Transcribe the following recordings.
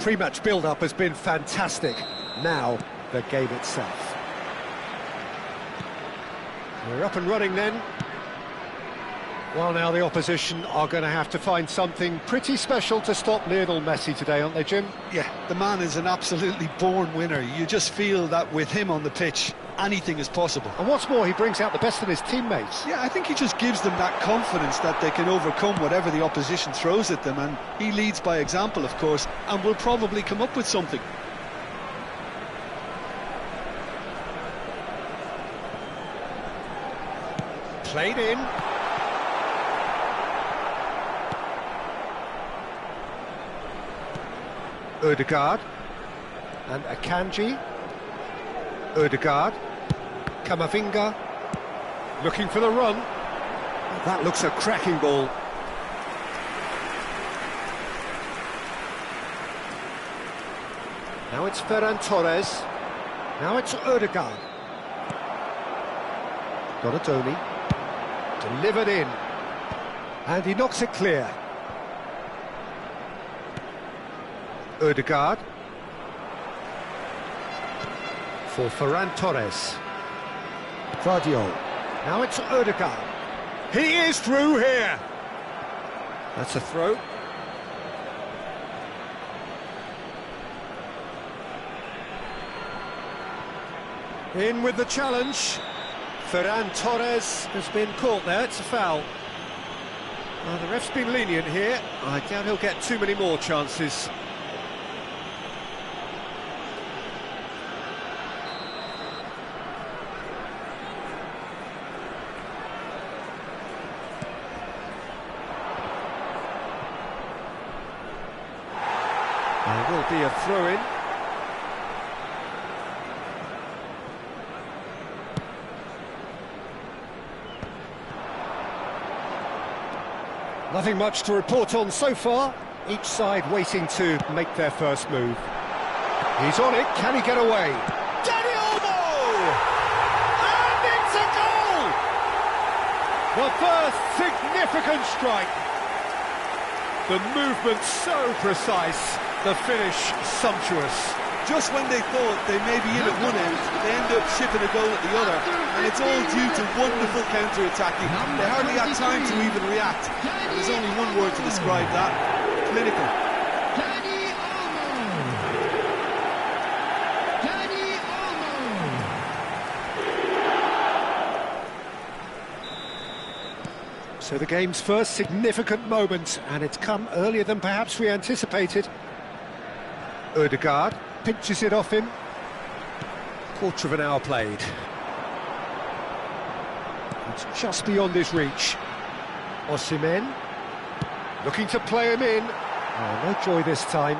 pre-match build-up has been fantastic. Now, the game itself. We're up and running then. Well, now the opposition are going to have to find something pretty special to stop Lionel Messi today, aren't they, Jim? Yeah, the man is an absolutely born winner. You just feel that with him on the pitch, anything is possible. And what's more, he brings out the best in his teammates. Yeah, I think he just gives them that confidence that they can overcome whatever the opposition throws at them, and he leads by example, of course, and will probably come up with something. Played in. Ødegaard and Akanji. Ødegaard, Camavinga, looking for the run. That looks a cracking ball. Now it's Ferran Torres. Now it's Ødegaard. Donatoni, delivered in, and he knocks it clear. Ødegaard for Ferran Torres. Vardiol. Now it's Ødegaard. He is through here. That's a throw. In with the challenge. Ferran Torres has been caught there. It's a foul. Well, the ref's been lenient here. I doubt he'll get too many more chances. There will be a throw-in. Nothing much to report on so far. Each side waiting to make their first move. He's on it. Can he get away? Dani Olmo! And it's a goal! The first significant strike. The movement so precise. The finish sumptuous. Just when they thought they may be in at one end, they end up shipping a goal at the other, and it's all due to wonderful counter-attacking. They hardly had time to even react, and there's only one word to describe that: clinical. So the game's first significant moment, and it's come earlier than perhaps we anticipated. Ødegaard pinches it off him. Quarter of an hour played. It's just beyond his reach. Osimhen looking to play him in. Oh, no joy this time.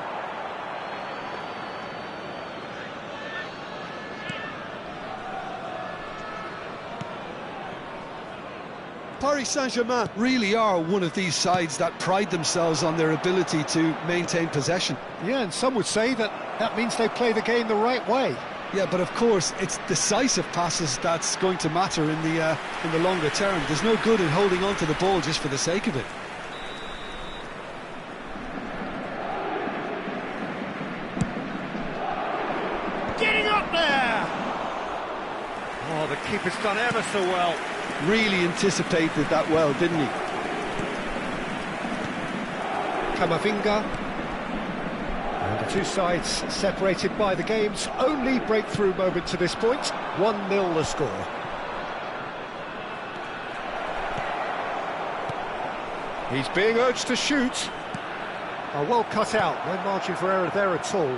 Paris Saint-Germain really are one of these sides that pride themselves on their ability to maintain possession. Yeah, and some would say that means they play the game the right way. Yeah, but of course, it's decisive passes that's going to matter in the longer term. There's no good in holding on to the ball just for the sake of it. Getting up there! Oh, the keeper's done ever so well. Really anticipated that well, didn't he? Camavinga. And the two sides separated by the game's only breakthrough moment to this point. 1-0 the score. He's being urged to shoot. Oh, well cut out. No margin for error there at all.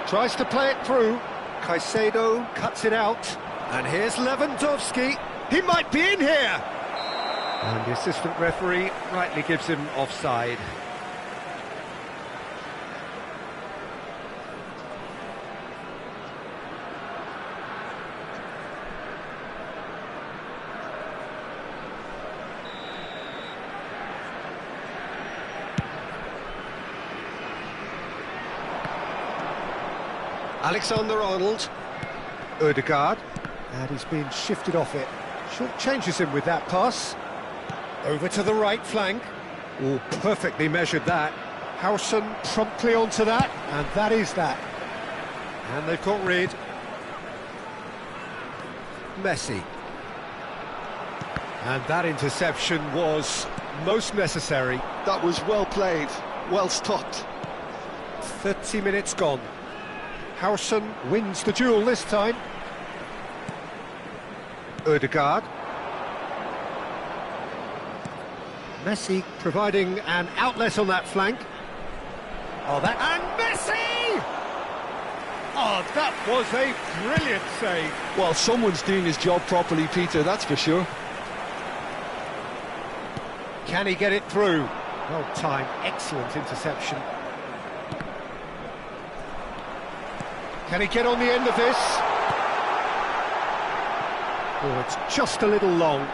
Tries to play it through. Caicedo cuts it out. And here's Lewandowski. He might be in here! And the assistant referee rightly gives him offside. Alexander-Arnold. Ødegaard. And he's been shifted off it. Short changes him with that pass. Over to the right flank. Oh, perfectly measured that. Howson promptly onto that, and that is that. And they've got rid. Messi. And that interception was most necessary. That was well played, well stopped. 30 minutes gone. Howson wins the duel this time. Ødegaard. Messi providing an outlet on that flank. Oh, that... And Messi! Oh, that was a brilliant save. Well, someone's doing his job properly, Peter, that's for sure. Can he get it through? Well timed, excellent interception. Can he get on the end of this? Oh, it's just a little long.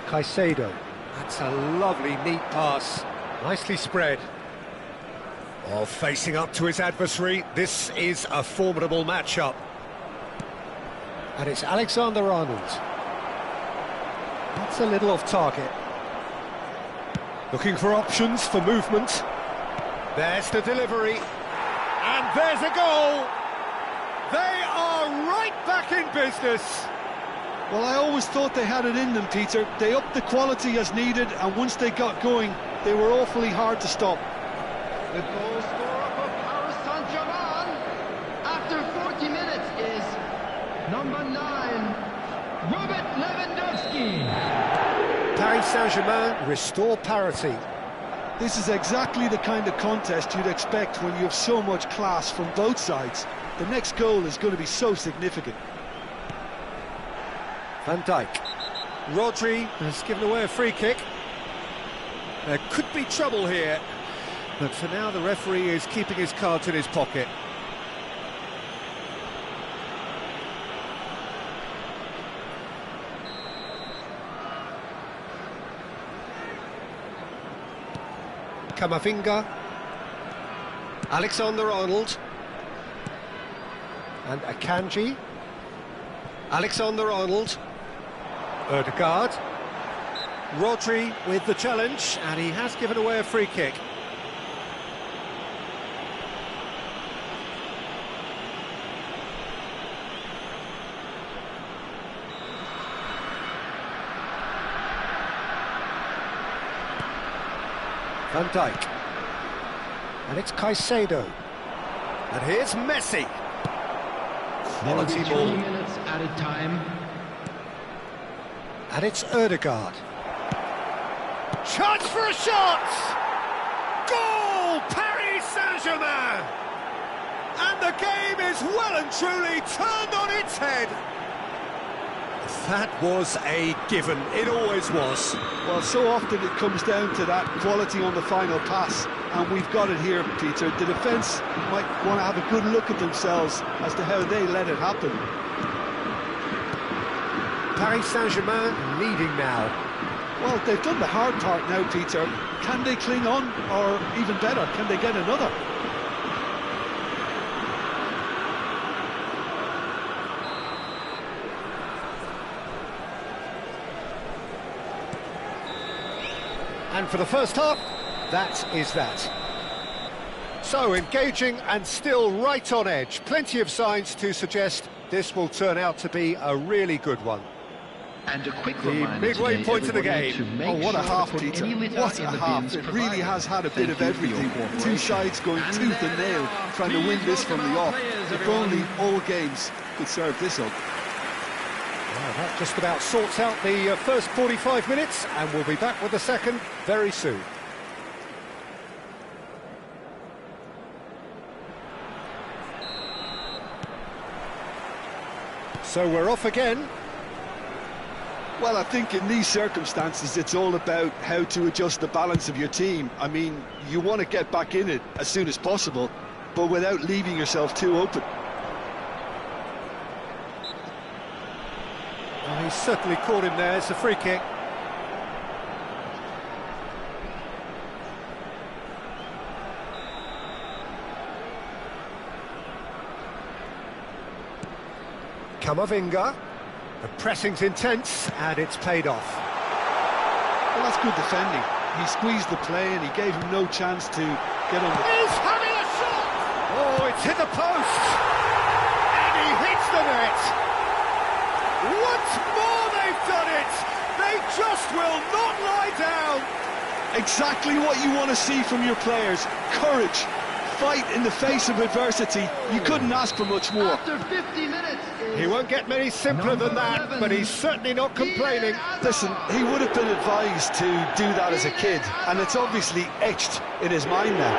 Caicedo. That's a lovely, neat pass. Nicely spread. Oh, facing up to his adversary, this is a formidable matchup. And it's Alexander-Arnold. That's a little off target. Looking for options for movement. There's the delivery. And there's a goal! They are right back in business. Well, I always thought they had it in them, Peter. They upped the quality as needed, and once they got going, they were awfully hard to stop. The goal scorer for Paris Saint-Germain after 40 minutes is number 9, Robert Lewandowski. Paris Saint-Germain restore parity. This is exactly the kind of contest you'd expect when you have so much class from both sides. The next goal is going to be so significant. Van Dijk. Rodri has given away a free kick. There could be trouble here, but for now the referee is keeping his cards in his pocket. Camavinga. Alexander-Arnold. And Akanji. Alexander-Arnold. Ødegaard. Rodri with the challenge, and he has given away a free kick. Van Dijk. And it's Caicedo. And here's Messi. Quality ball. 2 minutes added time. And it's Ødegaard. Chance for a shot! Goal! Paris Saint-Germain! And the game is well and truly turned on its head. That was a given, it always was. Well, so often it comes down to that quality on the final pass, and we've got it here, Peter. The defence might want to have a good look at themselves as to how they let it happen. Paris Saint-Germain leading now. Well, they've done the hard part now, Peter. Can they cling on, or even better, can they get another? And for the first half, that is that. So, engaging and still right on edge. Plenty of signs to suggest this will turn out to be a really good one. And a quick The reminder midway today, point of the everybody, game. to make Oh, what sure a half, to put Peter. any litter What in a the half. bins It really provided. has had a Thank bit of you for your everything. Two cooperation. sides going And tooth there and they nail, are. trying to win Please this from welcome the our off. players, If everyone. only all games could serve this up. Well, that just about sorts out the first 45 minutes, and we'll be back with the second very soon. So we're off again. Well, I think in these circumstances, it's all about how to adjust the balance of your team. I mean, you want to get back in it as soon as possible, but without leaving yourself too open. Well, he's certainly caught him there. It's a free kick. Camavinga. The pressing's intense, and it's paid off. Well, that's good defending. He squeezed the play and he gave him no chance to get on the... He's having a shot! Oh, it's hit the post! And he hits the net! Once more they've done it! They just will not lie down! Exactly what you want to see from your players. Courage, fight in the face of adversity. You couldn't ask for much more. After 50 minutes... He won't get many simpler than that, 11. but he's certainly not complaining. Listen, he would have been advised to do that as a kid, and it's obviously etched in his mind now.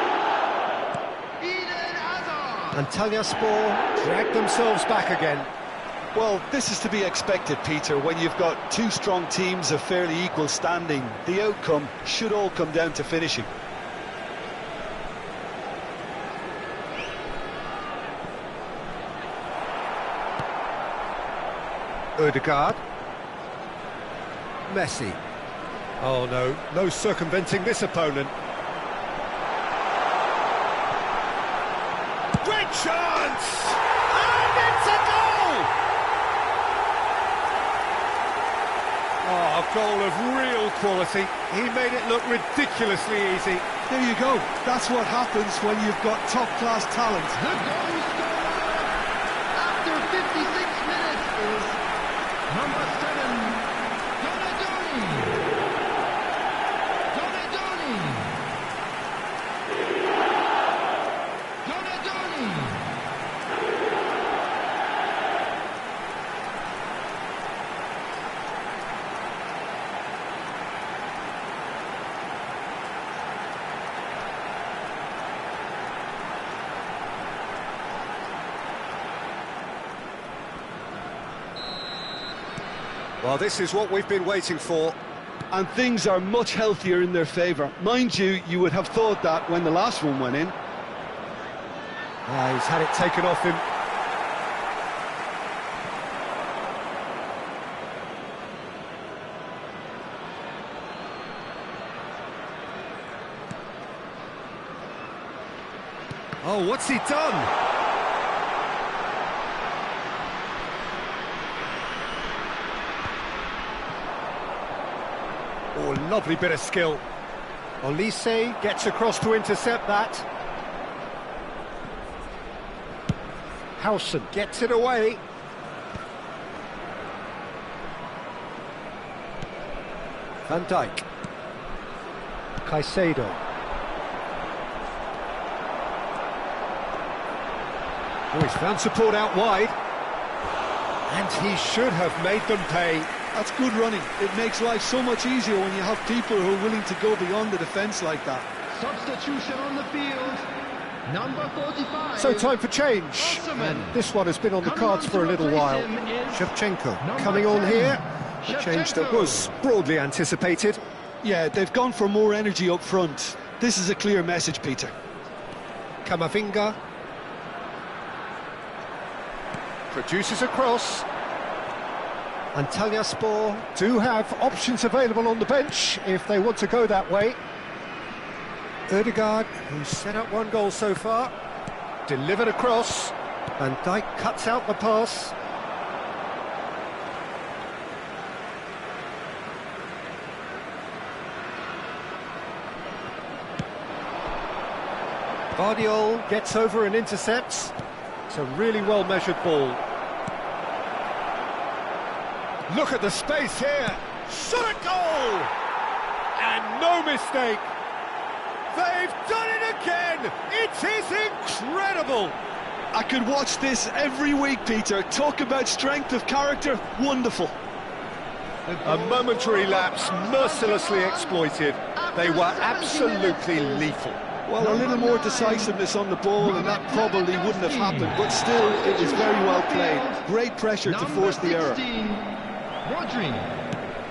Antalyaspor drag themselves back again. Well, this is to be expected, Peter. When you've got two strong teams of fairly equal standing, the outcome should all come down to finishing. Ødegaard. Messi. Oh no, no circumventing this opponent. Great chance! And it's a goal! Oh, a goal of real quality. He made it look ridiculously easy. There you go. That's what happens when you've got top-class talent. The goal scorer after 56 minutes is number 7, Donadoni. Donadoni. Donadoni. Well, this is what we've been waiting for. And things are much healthier in their favour. Mind you, you would have thought that when the last one went in. He's had it taken off him. Oh, what's he done? Oh, lovely bit of skill. Olise gets across to intercept that. Howson gets it away. Van Dijk. Caicedo. Oh, he's found support out wide. And he should have made them pay. That's good running. It makes life so much easier when you have people who are willing to go beyond the defence like that. Substitution on the field. Number 45. So time for change. Klasman. And this one has been on the Coming cards on for a to little replace while. him is Shevchenko number coming on 10. here. A change that Shevchenko. was broadly anticipated. Yeah, they've gone for more energy up front. This is a clear message, Peter. Kamavinga. Produces a cross. Antalyaspor do have options available on the bench if they want to go that way. Ødegaard, who's set up one goal so far, delivered across. Van Dijk cuts out the pass. Guardiola gets over and intercepts. It's a really well-measured ball. Look at the space here. Shot at goal! And no mistake. They've done it again. It is incredible. I could watch this every week, Peter. Talk about strength of character. Wonderful. A momentary lapse mercilessly exploited. They were absolutely lethal. Well, a little more decisiveness on the ball and that probably wouldn't have happened, but still, it was very well played. Great pressure to force the error. Rodri.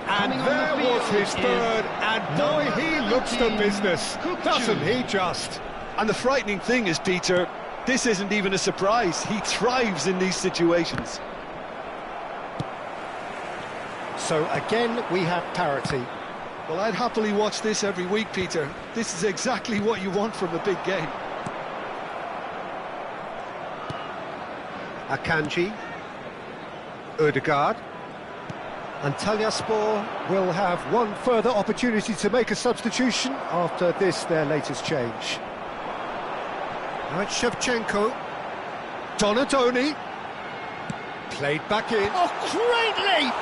And there was his third, and boy, he looks the business, doesn't he just? And the frightening thing is, Peter, this isn't even a surprise. He thrives in these situations. So again, we have parity. Well, I'd happily watch this every week, Peter. This is exactly what you want from a big game. Akanji. Ødegaard. Antalyaspor will have one further opportunity to make a substitution after this, their latest change. Now it's Shevchenko. Donadoni. Played back in. Oh, great leap!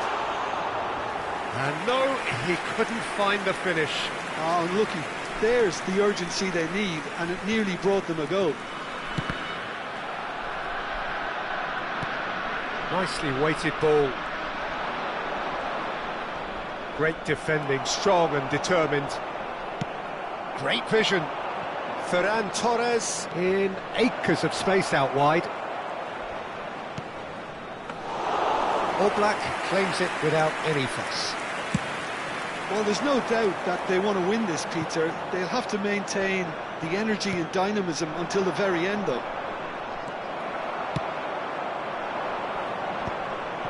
And no, he couldn't find the finish. Oh, unlucky. There's the urgency they need, and it nearly brought them a goal. Nicely weighted ball. Great defending, strong and determined. Great vision. Ferran Torres in acres of space out wide. Oblak claims it without any fuss. Well, there's no doubt that they want to win this, Peter. They'll have to maintain the energy and dynamism until the very end, though.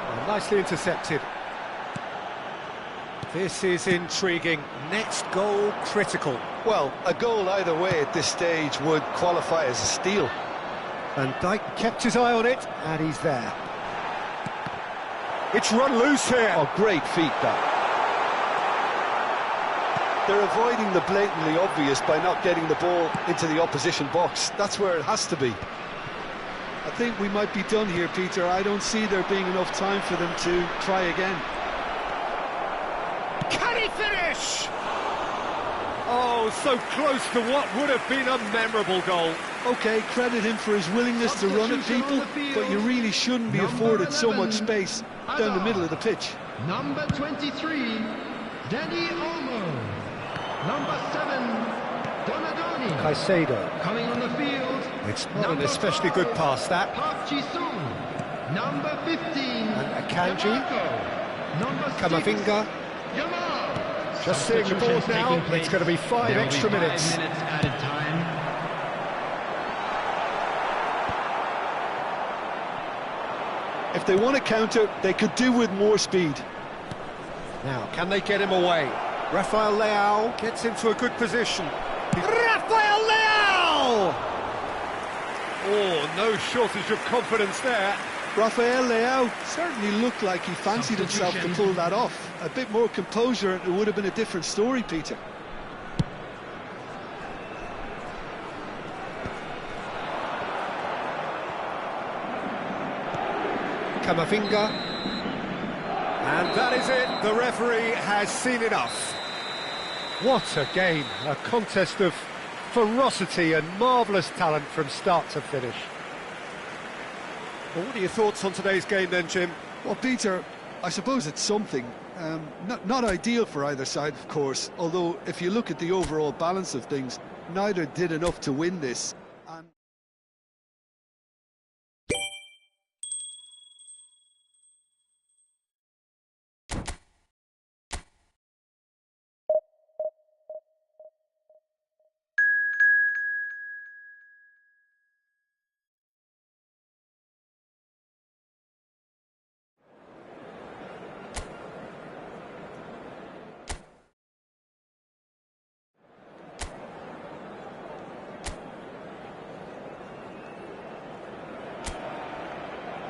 Well, nicely intercepted. This is intriguing. Next goal critical. Well, a goal either way at this stage would qualify as a steal. Van Dijk kept his eye on it, and he's there. It's run loose here. Oh, great feat, that. They're avoiding the blatantly obvious by not getting the ball into the opposition box. That's where it has to be. I think we might be done here, Peter. I don't see there being enough time for them to try again. Can he finish? Oh, so close to what would have been a memorable goal. OK, credit him for his willingness to run at people, but you really shouldn't be afforded so much space down the middle of the pitch. Number 23, Danny Olmo. Number 7, Donadoni. Caicedo. Coming on the field. It's not an especially good pass, that. Park Ji-sung. Number 15, And Akanji. Yamato. Number 6, Kamavinga. Yamal. Just seeing the board now, it's going to be 5 extra minutes. 5 minutes added time. If they want to counter, they could do with more speed. Now, can they get him away? Rafael Leao gets into a good position. Rafael Leao! Oh, no shortage of confidence there. Rafael Leao certainly looked like he fancied himself to pull that off. A bit more composure, it would have been a different story, Peter. Kamavinga. And that is it. The referee has seen enough. What a game. A contest of ferocity and marvellous talent from start to finish. Well, what are your thoughts on today's game then, Jim? Well, Peter, I suppose it's something. Not ideal for either side, of course, although if you look at the overall balance of things, neither did enough to win this.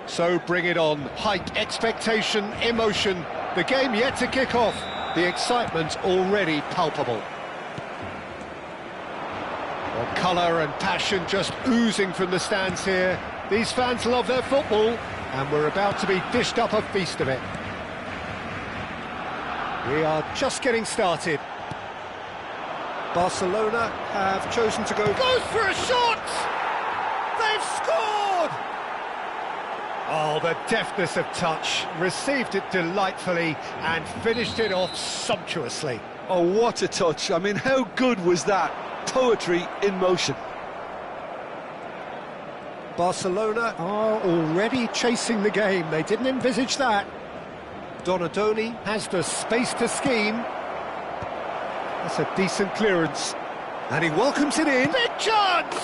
So bring it on. Height, expectation, emotion. The game yet to kick off. The excitement already palpable. Well, colour and passion just oozing from the stands here. These fans love their football, and we're about to be dished up a feast of it. We are just getting started. Barcelona have chosen to go... Goes for a shot! They've scored! Oh, the deftness of touch. Received it delightfully and finished it off sumptuously. Oh, what a touch. I mean, how good was that? Poetry in motion. Barcelona are already chasing the game. They didn't envisage that. Donadoni has the space to scheme. That's a decent clearance. And he welcomes it in. Big chance!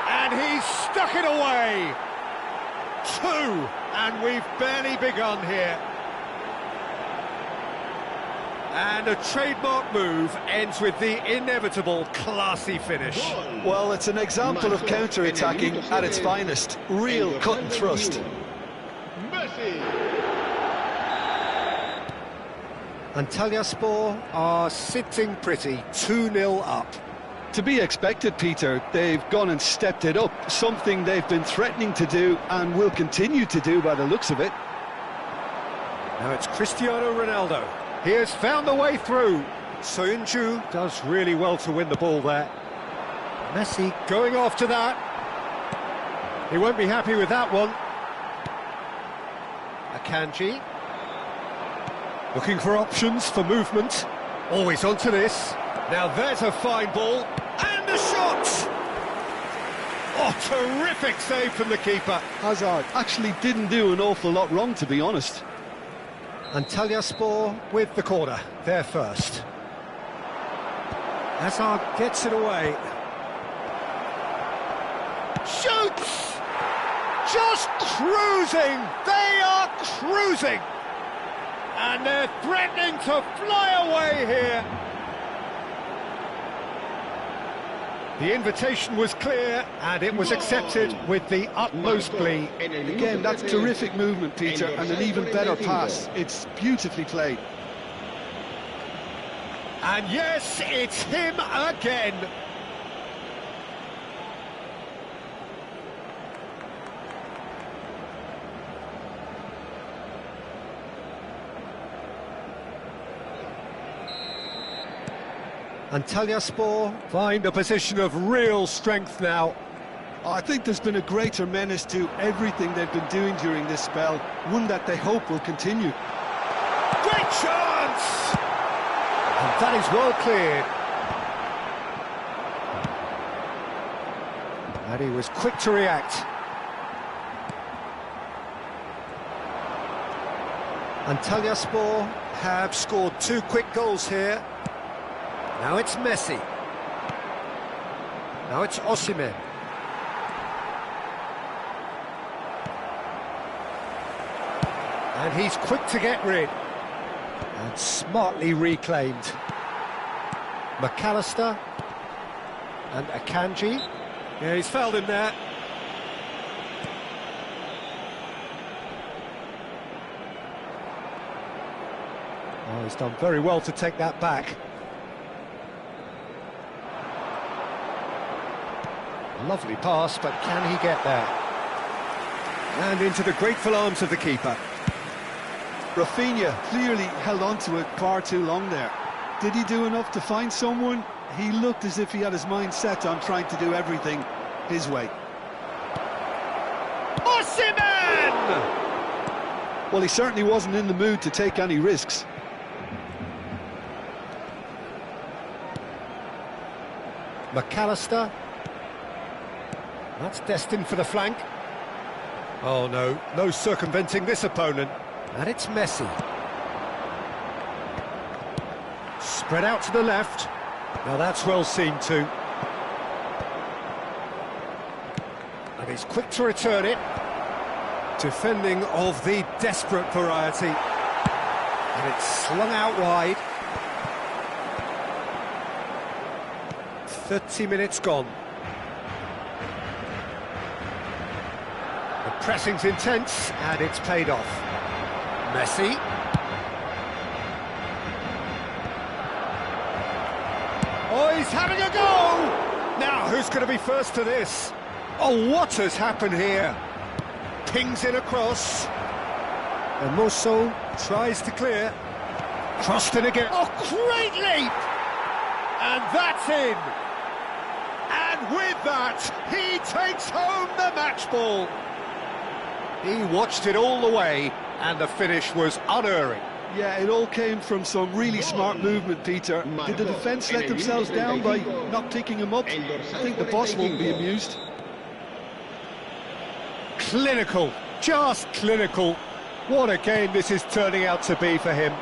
And he's stuck it away. 2, and we've barely begun here. And a trademark move ends with the inevitable classy finish. Well, it's an example of counter-attacking at its finest. Real cut and thrust. Antalyaspor are sitting pretty, 2-0 up. To be expected, Peter. They've gone and stepped it up, something they've been threatening to do and will continue to do by the looks of it. Now it's Cristiano Ronaldo. He has found the way through. Soyuncu does really well to win the ball there. Messi going after that. He won't be happy with that one. Akanji. Looking for options for movement. Always onto this. Now there's a fine ball. And a shot! Oh, terrific save from the keeper. Hazard actually didn't do an awful lot wrong, to be honest. Antalyaspor with the corner. They're first. Hazard gets it away. Shoots! Just cruising! They are cruising! And they're threatening to fly away here. The invitation was clear, and it was accepted with the utmost glee. Again, that's terrific movement, Peter, and an even better pass. It's beautifully played. And yes, it's him again. Antalyaspor find a position of real strength now. I think there's been a greater menace to everything they've been doing during this spell, one that they hope will continue. Great chance! And that is well cleared. And he was quick to react. Antalyaspor have scored 2 quick goals here. Now it's Messi. Now it's Osimhen. And he's quick to get rid. And smartly reclaimed. McAllister. And Akanji. Yeah, he's fouled him there. Oh, he's done very well to take that back. Lovely pass, but can he get there? And into the grateful arms of the keeper. Rafinha clearly held on to it far too long there. Did he do enough to find someone? He looked as if he had his mind set on trying to do everything his way. Osimhen! Well, he certainly wasn't in the mood to take any risks. McAllister. That's destined for the flank. Oh no, no circumventing this opponent. And it's Messi. Spread out to the left. Now that's well seen too. And he's quick to return it. Defending of the desperate variety. And it's slung out wide. 30 minutes gone. The pressing's intense, and it's paid off. Messi. Oh, he's having a go! Now, who's going to be first to this? Oh, what has happened here? Pings in across. And Mosso tries to clear. Crossed in again. Oh, great leap! And that's in. And with that, he takes home the match ball. He watched it all the way, and the finish was unerring. Yeah, it all came from some really smart movement, Peter. Did the defence let themselves down by not picking him up? I think the boss won't be amused. Clinical, just clinical. What a game this is turning out to be for him.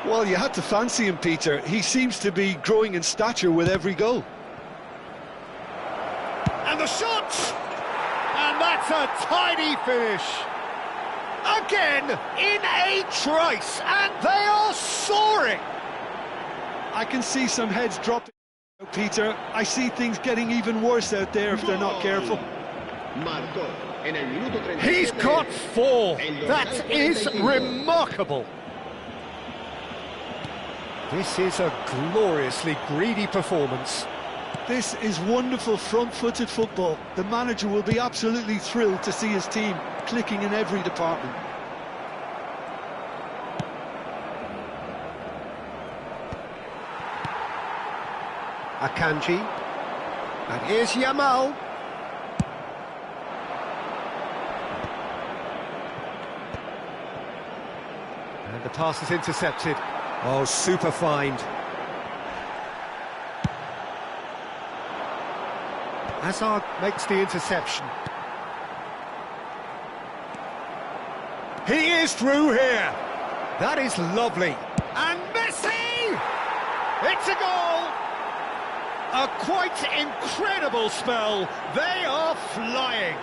Well, you had to fancy him, Peter. He seems to be growing in stature with every goal. And the shot! And that's a tidy finish. Again, in a trice, and they are soaring. I can see some heads dropping, Peter. I see things getting even worse out there if they're not careful. He's got 4. That is remarkable. This is a gloriously greedy performance. This is wonderful front-footed football. The manager will be absolutely thrilled to see his team clicking in every department. Akanji. And here's Yamal. And the pass is intercepted. Oh, super find. Hazard makes the interception. He is through here. That is lovely. And Messi! It's a goal! A quite incredible spell. They are flying.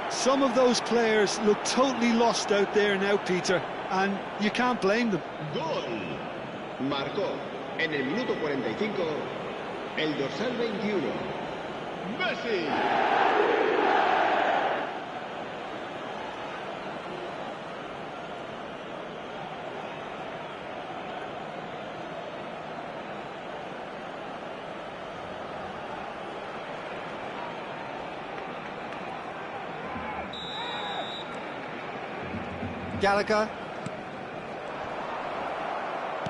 Some of those players look totally lost out there now, Peter, and you can't blame them. Gol. Marcó en el minuto 45 el dorsal 21. Messi. Gallagher.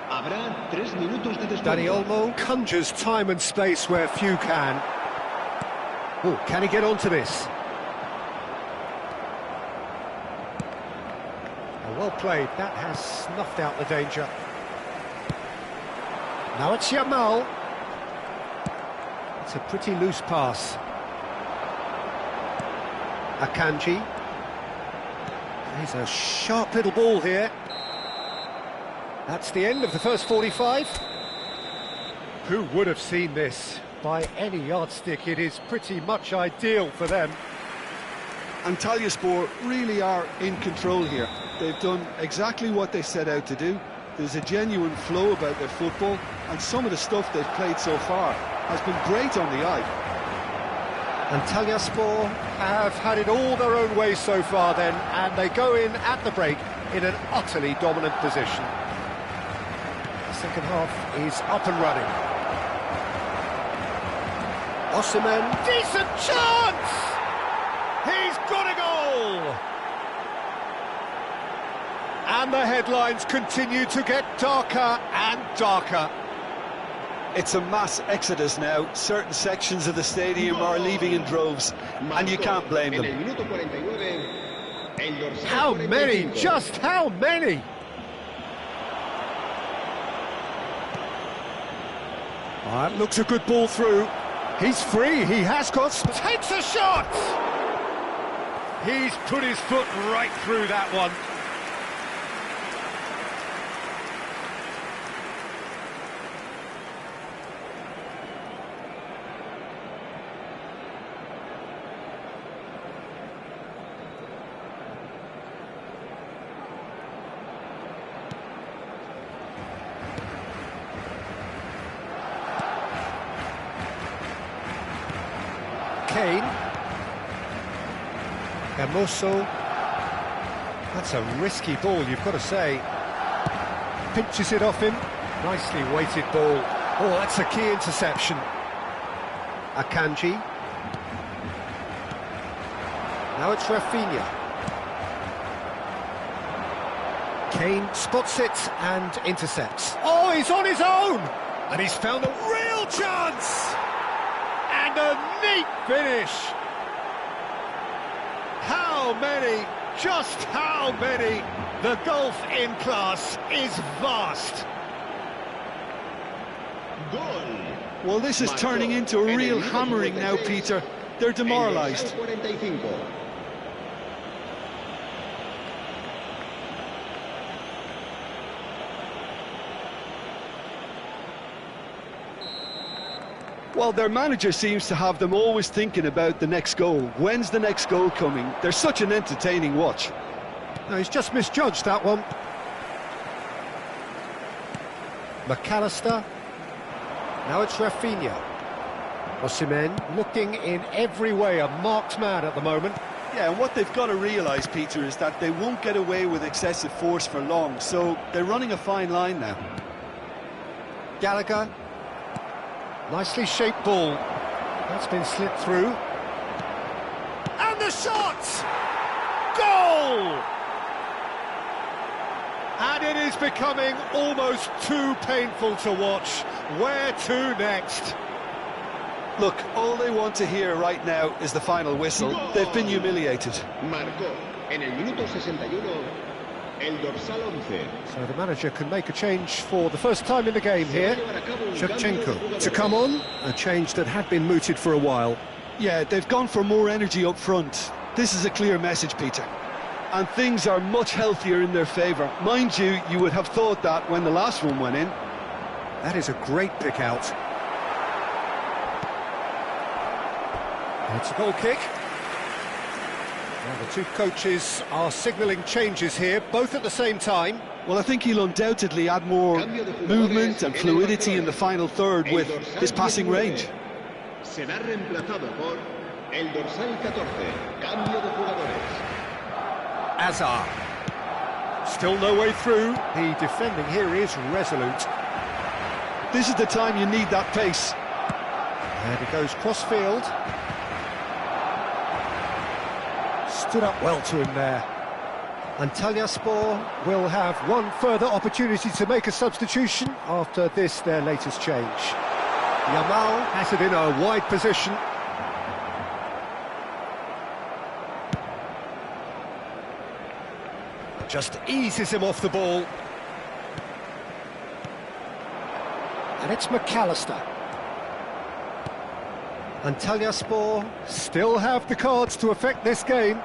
Habrá 3 minutos de descuento. Dani Olmo conjures time and space where few can. Oh, can he get onto this? Oh, well played. That has snuffed out the danger. Now it's Yamal. It's a pretty loose pass. Akanji. There's a sharp little ball here. That's the end of the first 45. Who would have seen this? By any yardstick, it is pretty much ideal for them. Antalyaspor really are in control here. They've done exactly what they set out to do. There's a genuine flow about their football, and some of the stuff they've played so far has been great on the eye. Antalyaspor have had it all their own way so far then, and they go in at the break in an utterly dominant position. The second half is up and running. Osimhen, decent chance! He's got a goal! And the headlines continue to get darker and darker. It's a mass exodus now. Certain sections of the stadium are leaving in droves, and you can't blame them. How many? Just how many? That looks a good ball through. He's free, he has got... Takes a shot! He's put his foot right through that one. Kane. Hermoso. That's a risky ball, you've got to say. Pinches it off him. Nicely weighted ball. Oh, that's a key interception. Akanji. Now it's Rafinha. Kane spots it and intercepts. Oh, he's on his own! And he's found a real chance! And a neat finish! How many? Just how many? The gulf in class is vast. Well, this is turning into a real hammering now, Peter. They're demoralised. Well, their manager seems to have them always thinking about the next goal. When's the next goal coming? They're such an entertaining watch. No, he's just misjudged that one. McAllister. Now it's Rafinha. Osimhen looking in every way a marked man at the moment. Yeah, and what they've got to realise, Peter, is that they won't get away with excessive force for long, so they're running a fine line now. Gallagher. Nicely shaped ball. That's been slipped through. And the shot! Goal! And it is becoming almost too painful to watch. Where to next? Look, all they want to hear right now is the final whistle. They've been humiliated. Marcó en el minuto 61 el dorsal 11. So the manager can make a change for the first time in the game here. Shevchenko to come on, a change that had been mooted for a while. Yeah, they've gone for more energy up front. This is a clear message, Peter. And things are much healthier in their favour. Mind you, you would have thought that when the last one went in. That is a great pick out. It's a goal kick. Now the two coaches are signalling changes here, both at the same time. Well, I think he'll undoubtedly add more movement and fluidity in the final third with his passing range. Será reemplazado por el dorsal 14. Cambio de jugadores. Azar. Still no way through. The defending here is resolute. This is the time you need that pace. And it goes cross-field. Stood up well to him there. Antalyaspor will have one further opportunity to make a substitution after this, their latest change. Yamal has it in a wide position. Just eases him off the ball. And it's McAllister. Antalyaspor still have the cards to affect this game.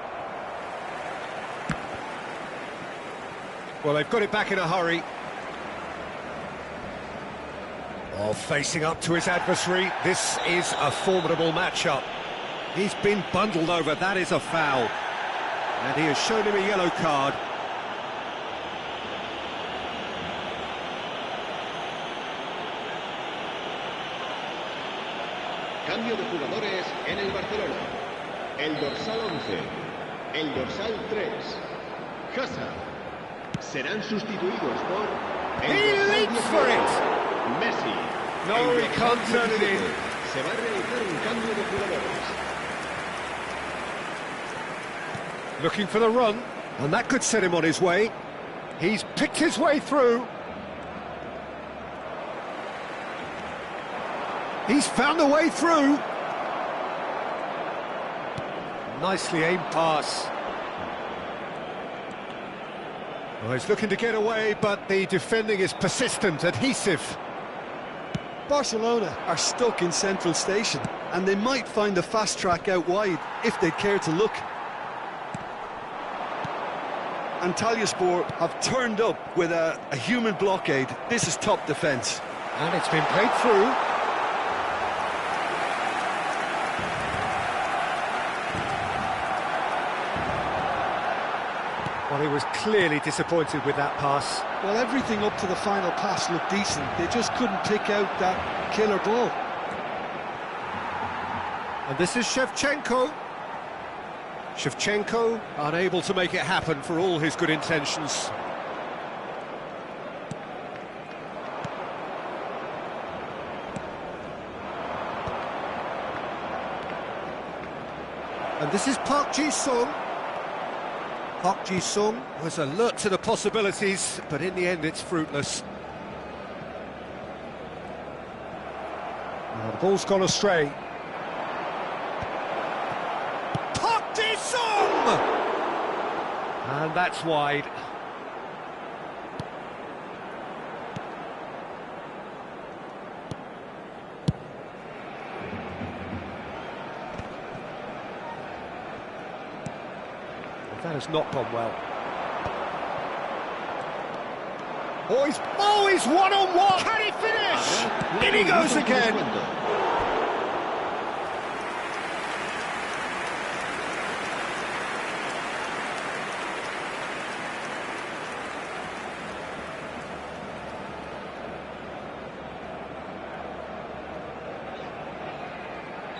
Well, they've got it back in a hurry. Oh, facing up to his adversary, this is a formidable matchup. He's been bundled over, that is a foul. And he has shown him a yellow card. Cambio de jugadores en el Barcelona. El dorsal 11. El dorsal 3. Hazard. Serán sustituidos por... He leaps for it! Messi. No, he can't turn it in. Se va a realizar un cambio de jugadores. Looking for the run, and that could set him on his way. He's picked his way through. He's found a way through. Nicely aimed pass. Well, he's looking to get away, but the defending is persistent, adhesive. Barcelona are stuck in central station, and they might find a fast track out wide if they'd care to look. Antalyaspor have turned up with a human blockade. This is top defence. And it's been played through. Well, he was clearly disappointed with that pass. Well, everything up to the final pass looked decent. They just couldn't pick out that killer ball. And this is Shevchenko. Shevchenko unable to make it happen for all his good intentions. And this is Park Ji-sung. Park Ji-sung was alert to the possibilities, but in the end it's fruitless. Well, the ball's gone astray. Park Ji-sung! And that's wide. That has not gone well. Oh, he's one-on-one! Can he finish? In he goes again!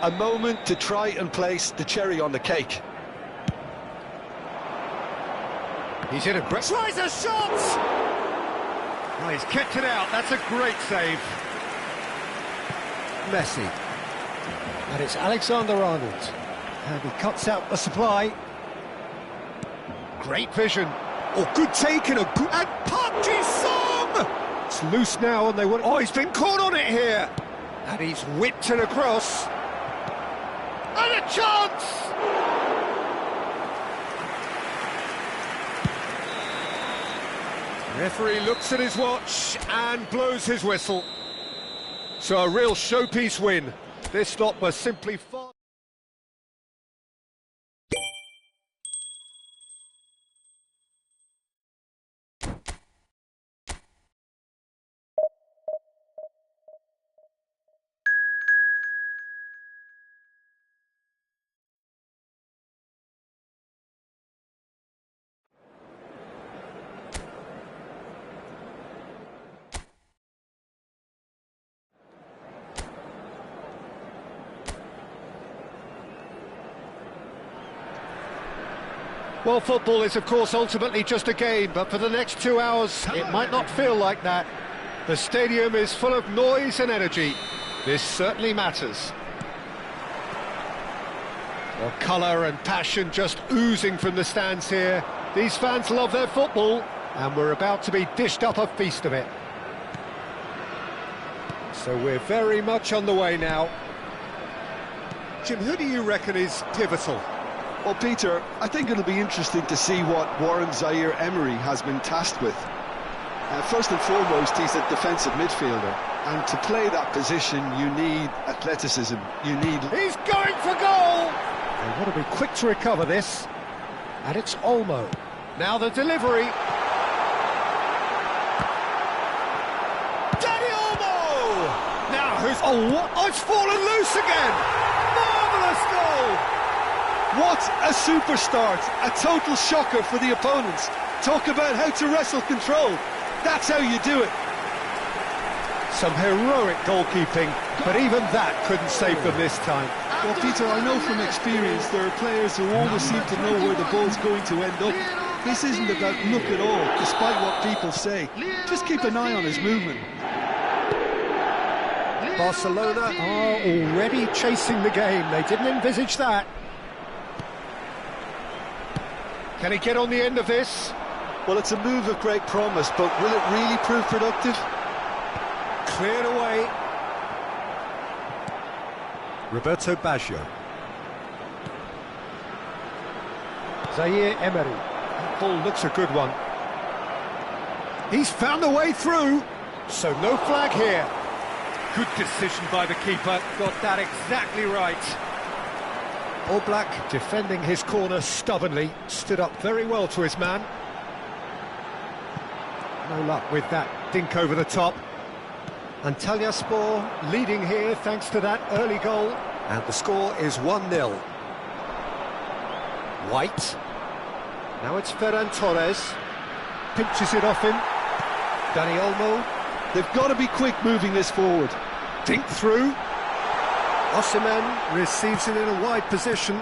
A moment to try and place the cherry on the cake. He's in a great... Tries a shot! Oh, he's kept it out, that's a great save. Messi. And it's Alexander-Arnold. And he cuts out the supply. Great vision. Oh, good take and a good... And Park-Ji-sung! It's loose now and they want... Oh, he's been caught on it here! And he's whipped it across. And a chance! Referee looks at his watch and blows his whistle. So a real showpiece win. This stop was simply far... Well, football is, of course, ultimately just a game, but for the next 2 hours, it might not feel like that. The stadium is full of noise and energy. This certainly matters. Well, colour and passion just oozing from the stands here. These fans love their football, and we're about to be dished up a feast of it. So we're very much on the way now. Jim, who do you reckon is pivotal? Well, Peter, I think it'll be interesting to see what Warren Zaire-Emery has been tasked with. First and foremost, he's a defensive midfielder, and to play that position, you need athleticism, you need... He's going for goal! They want to be quick to recover this, and it's Olmo. Now the delivery. Danny Olmo! Now who's... Oh, what? Oh, it's fallen loose again! Marvellous goal! What a super start, a total shocker for the opponents. Talk about how to wrestle control. That's how you do it. Some heroic goalkeeping, but even that couldn't save them this time. Well, Peter, I know from experience there are players who always seem to know where the ball's going to end up. This isn't about luck at all, despite what people say. Just keep an eye on his movement. Barcelona are already chasing the game. They didn't envisage that. Can he get on the end of this? Well, it's a move of great promise, but will it really prove productive? Cleared away. Roberto Baggio. Zaire-Emery. That ball looks a good one. He's found a way through. So no flag here. Good decision by the keeper. Got that exactly right. Oblak defending his corner stubbornly, stood up very well to his man. No luck with that dink over the top. Antalyaspor leading here thanks to that early goal. And the score is 1-0. White. Now it's Ferran Torres. Pinches it off him. Dani Olmo. They've got to be quick moving this forward. Dink through. Osimhen receives it in a wide position.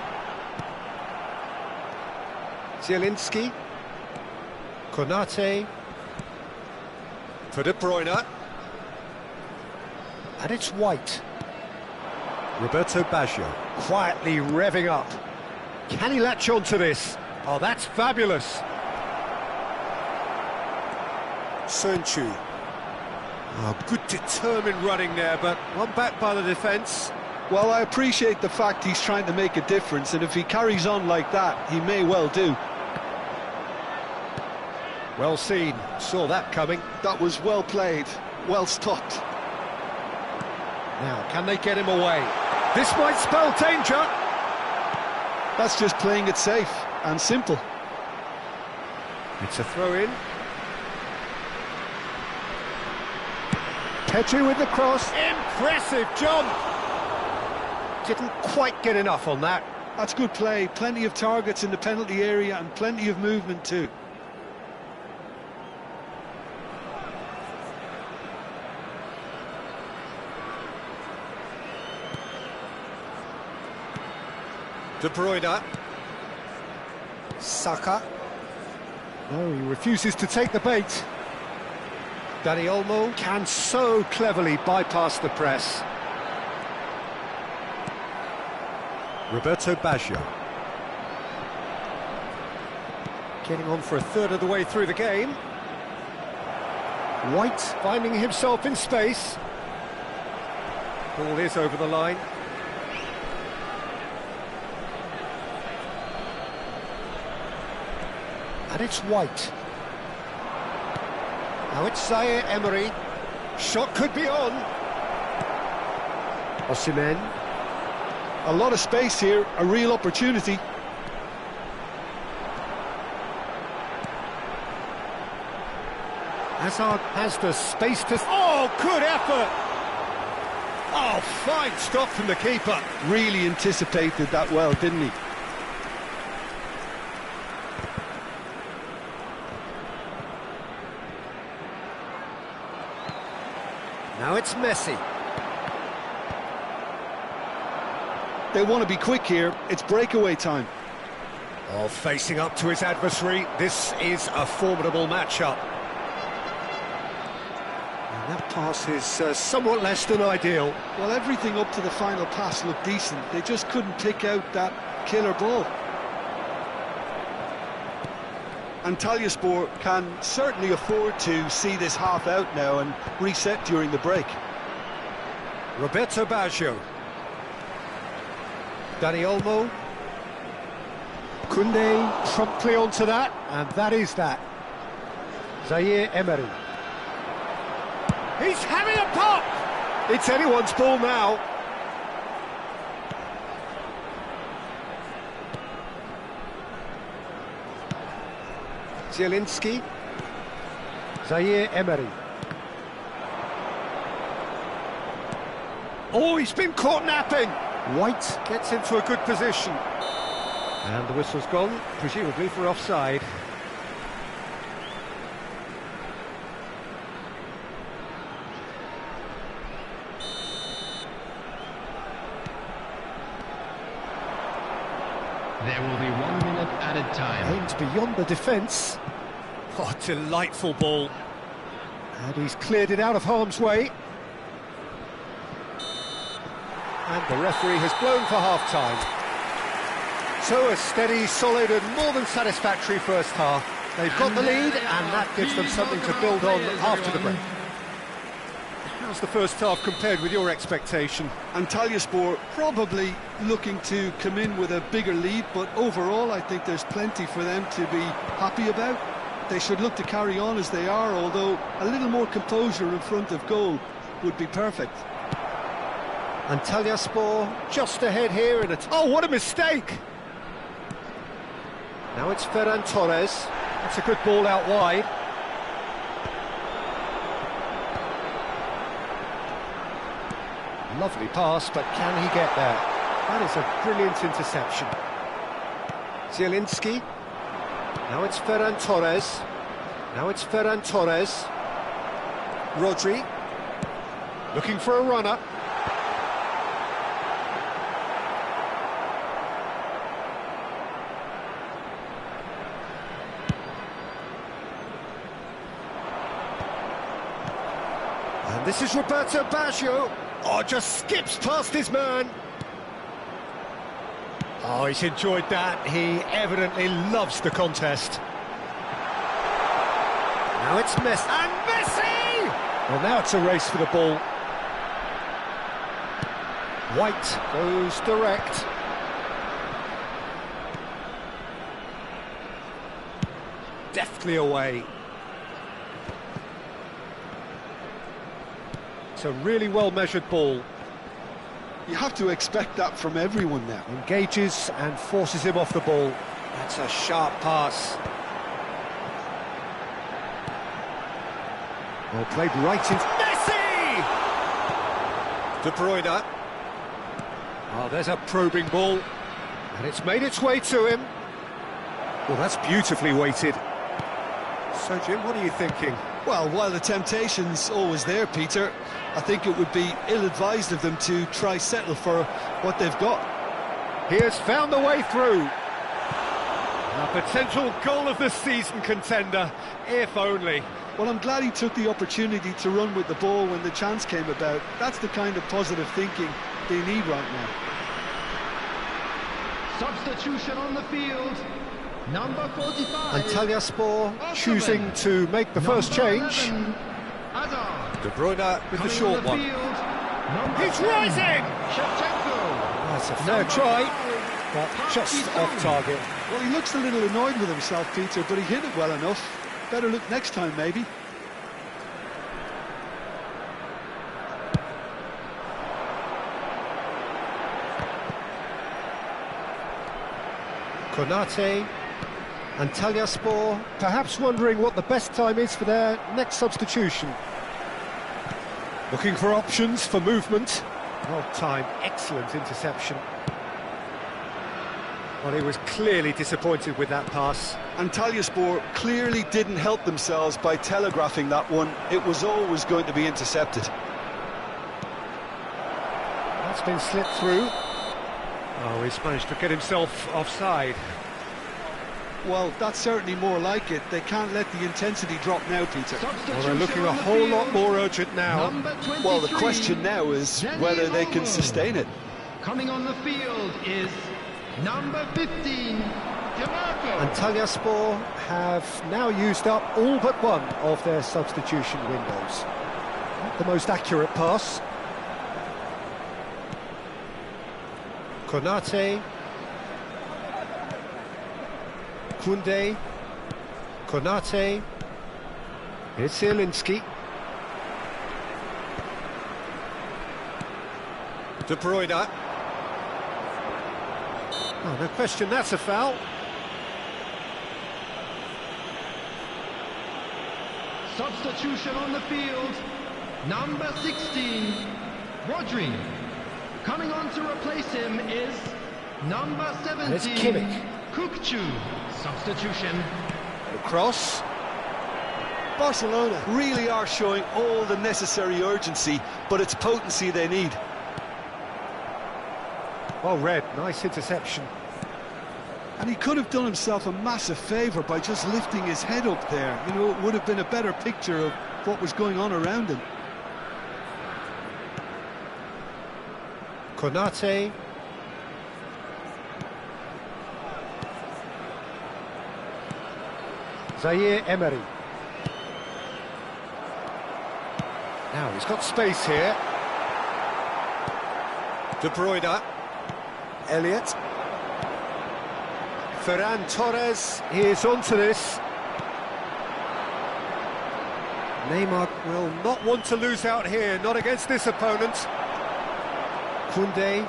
Zielinski. Konate. For De Bruyne. And it's White. Roberto Baggio. Quietly revving up. Can he latch on to this? Oh, that's fabulous. Sönchu. Oh, good determined running there, but one back by the defence. Well, I appreciate the fact he's trying to make a difference, and if he carries on like that, he may well do. Well seen, saw that coming. That was well played, well stopped. Now, can they get him away? This might spell danger. That's just playing it safe and simple. It's a throw-in. Petri with the cross. Impressive jump. Didn't quite get enough on that. That's good play. Plenty of targets in the penalty area and plenty of movement too. De Bruyne. Saka. No, he refuses to take the bait. Dani Olmo can so cleverly bypass the press. Roberto Baggio. Getting on for a third of the way through the game. White finding himself in space. Ball is over the line. And it's White. Now it's Zaire Emery. Shot could be on. Osimhen. A lot of space here, a real opportunity. Hazard has the space to... Oh, good effort! Oh, fine stop from the keeper. Really anticipated that well, didn't he? Now it's Messi. They want to be quick here. It's breakaway time. Oh, facing up to his adversary. This is a formidable matchup. And that pass is somewhat less than ideal. Well, everything up to the final pass looked decent. They just couldn't pick out that killer ball. Antalyaspor can certainly afford to see this half out now and reset during the break. Roberto Baggio. Dani Olmo. Koundé promptly onto that, and that is that. Zaire Emery. He's having a pop! It's anyone's ball now. Zielinski. Zaire Emery. Oh, he's been caught napping. White gets into a good position. And the whistle's gone, presumably for offside. There will be 1 minute added time. Aimed beyond the defence. Oh, delightful ball. And he's cleared it out of harm's way. And the referee has blown for half-time. So a steady, solid and more than satisfactory first half. They've got the lead and that gives them something to build on after the break. How's the first half compared with your expectation? Antalyaspor probably looking to come in with a bigger lead, but overall I think there's plenty for them to be happy about. They should look to carry on as they are, although a little more composure in front of goal would be perfect. Antalyaspor just ahead here in a... Oh, what a mistake! Now it's Ferran Torres. That's a good ball out wide. Lovely pass, but can he get there? That is a brilliant interception. Zielinski. Now it's Ferran Torres. Now it's Ferran Torres. Rodri. Looking for a runner. And this is Roberto Baggio. Oh, just skips past his man. Oh, he's enjoyed that. He evidently loves the contest. Now it's Messi. And Messi! Well, now it's a race for the ball. White goes direct. Deftly away. It's a really well-measured ball. You have to expect that from everyone now. Engages and forces him off the ball. That's a sharp pass. Well played right into... Messi! De Bruyne. Oh, there's a probing ball. And it's made its way to him. Well, that's beautifully weighted. So, Jim, what are you thinking? Well, while the temptation's always there, Peter, I think it would be ill-advised of them to try settle for what they've got. He has found the way through. A potential goal of the season contender, if only. Well, I'm glad he took the opportunity to run with the ball when the chance came about. That's the kind of positive thinking they need right now. Substitution on the field. Number 45. Antalyaspor choosing to make the first change. 11, Hazard. De Bruyne with the Coming short on the one. field, number He's 10, rising! Shevchenko. That's a fair try, but just off target. Well, he looks a little annoyed with himself, Peter, but he hit it well enough. Better look next time, maybe. Konate, Antalyaspor, perhaps wondering what the best time is for their next substitution. Looking for options for movement. Well timed, excellent interception. Well, he was clearly disappointed with that pass. Antalyaspor clearly didn't help themselves by telegraphing that one. It was always going to be intercepted. That's been slipped through. Oh, he's managed to get himself offside. Well, that's certainly more like it. They can't let the intensity drop now, Peter. Well, they're looking a whole lot more urgent now. Well, the question now is whether they can sustain it. Coming on the field is number 15, DeMarco. Antalyaspor have now used up all but one of their substitution windows. Not the most accurate pass. Konate, Kunde, Konate, here's Zielinski. De Bruyne. Oh, no question, that's a foul. Substitution on the field, number 16, Rodri. Coming on to replace him is number 17, It's Kimmich. Kukcu. Substitution. Cross. Barcelona really are showing all the necessary urgency, but it's potency they need. Well read, nice interception. And he could have done himself a massive favour by just lifting his head up there. You know, it would have been a better picture of what was going on around him. Konate. Zaire Emery. Now he's got space here. De Bruyne. Elliott. Ferran Torres, he is onto this. Neymar will not want to lose out here, not against this opponent. Kunde.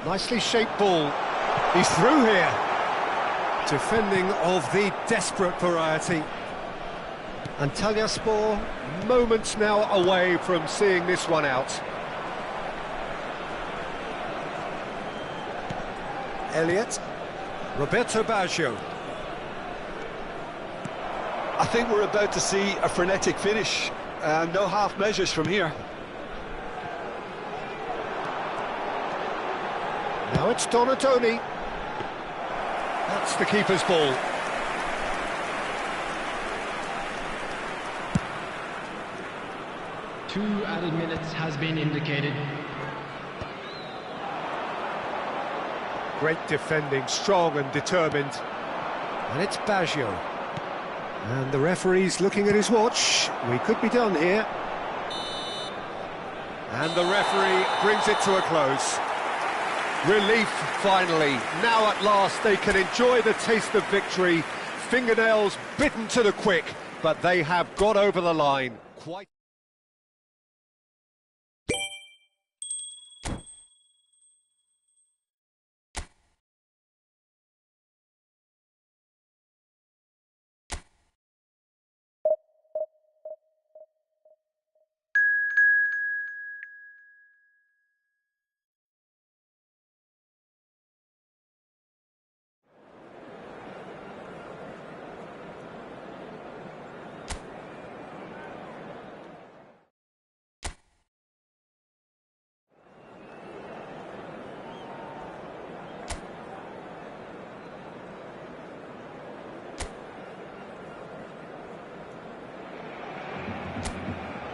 Nicely shaped ball. He's through here. Defending of the desperate variety. Antalyaspor moments now away from seeing this one out. Elliott. Roberto Baggio. I think we're about to see a frenetic finish. No half measures from here. Now it's Donatoni. That's the keeper's ball. Two added minutes has been indicated. Great defending, strong and determined. And it's Baggio. And the referee's looking at his watch. We could be done here. And the referee brings it to a close. Relief, finally. Now at last they can enjoy the taste of victory. Fingernails bitten to the quick, but they have got over the line. Quite.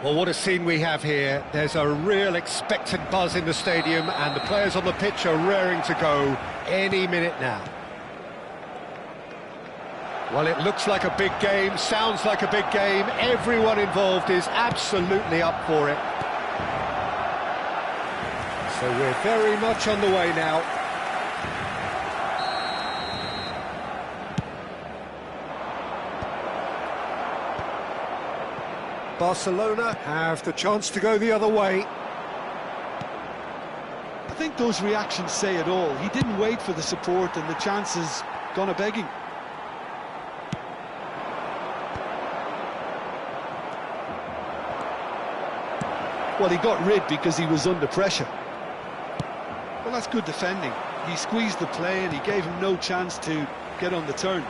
Well, what a scene we have here. There's a real expectant buzz in the stadium, and the players on the pitch are raring to go any minute now. Well, it looks like a big game, sounds like a big game. Everyone involved is absolutely up for it. So we're very much on the way now. Barcelona have the chance to go the other way. I think those reactions say it all. He didn't wait for the support and the chances gone a-begging. Well, he got rid because he was under pressure. Well, that's good defending. He squeezed the play and he gave him no chance to get on the turn.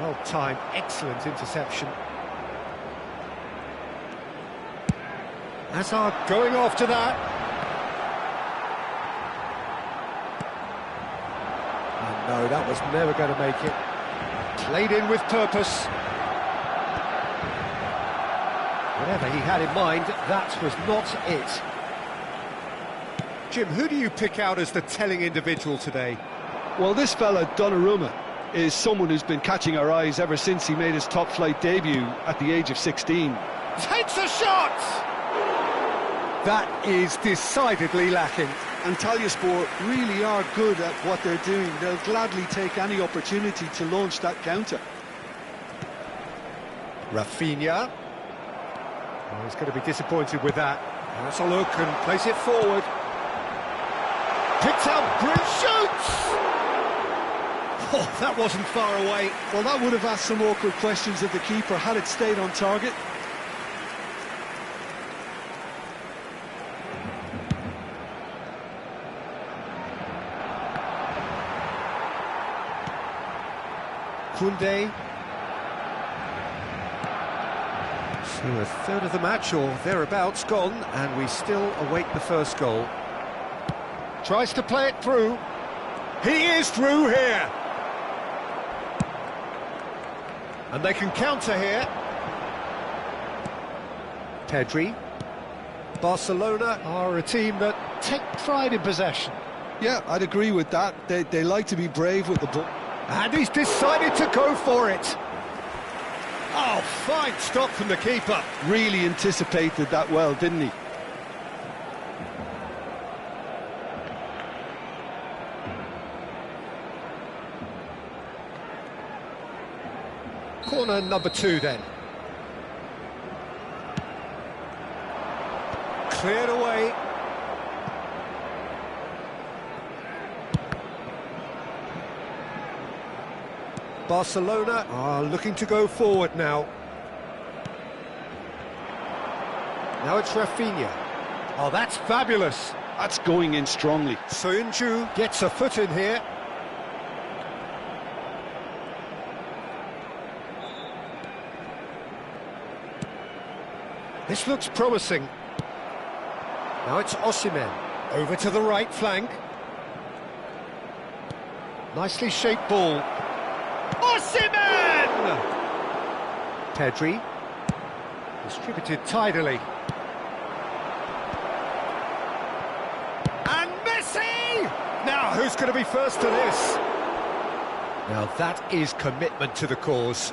Well timed, excellent interception. Hazard going after that. Oh no, that was never going to make it. Played in with purpose. Whatever he had in mind, that was not it. Jim, who do you pick out as the telling individual today? Well, this fella, Donnarumma, is someone who's been catching our eyes ever since he made his top-flight debut at the age of 16. Takes a shot! That is decidedly lacking. Antalyaspor really are good at what they're doing. They'll gladly take any opportunity to launch that counter. Rafinha. Oh, he's going to be disappointed with that. That's a look and plays it forward. Picks out, Bruce shoots! Oh, that wasn't far away. Well, that would have asked some awkward questions of the keeper had it stayed on target. Koundé. So a third of the match or thereabouts gone, and we still await the first goal. Tries to play it through. He is through here. And they can counter here. Pedri. Barcelona are a team that take pride in possession. Yeah, I'd agree with that. They like to be brave with the ball. And he's decided to go for it. Oh, fine stop from the keeper. Really anticipated that well, didn't he? Corner number 2 then. Cleared away. Barcelona are looking to go forward now. Now it's Rafinha. Oh, that's fabulous. That's going in strongly. Soyuncu gets a foot in here. This looks promising. Now it's Osimhen. Over to the right flank. Nicely shaped ball. Osimhen! Pedri. Distributed tidily. And Messi! Now, who's going to be first to this? Now, that is commitment to the cause.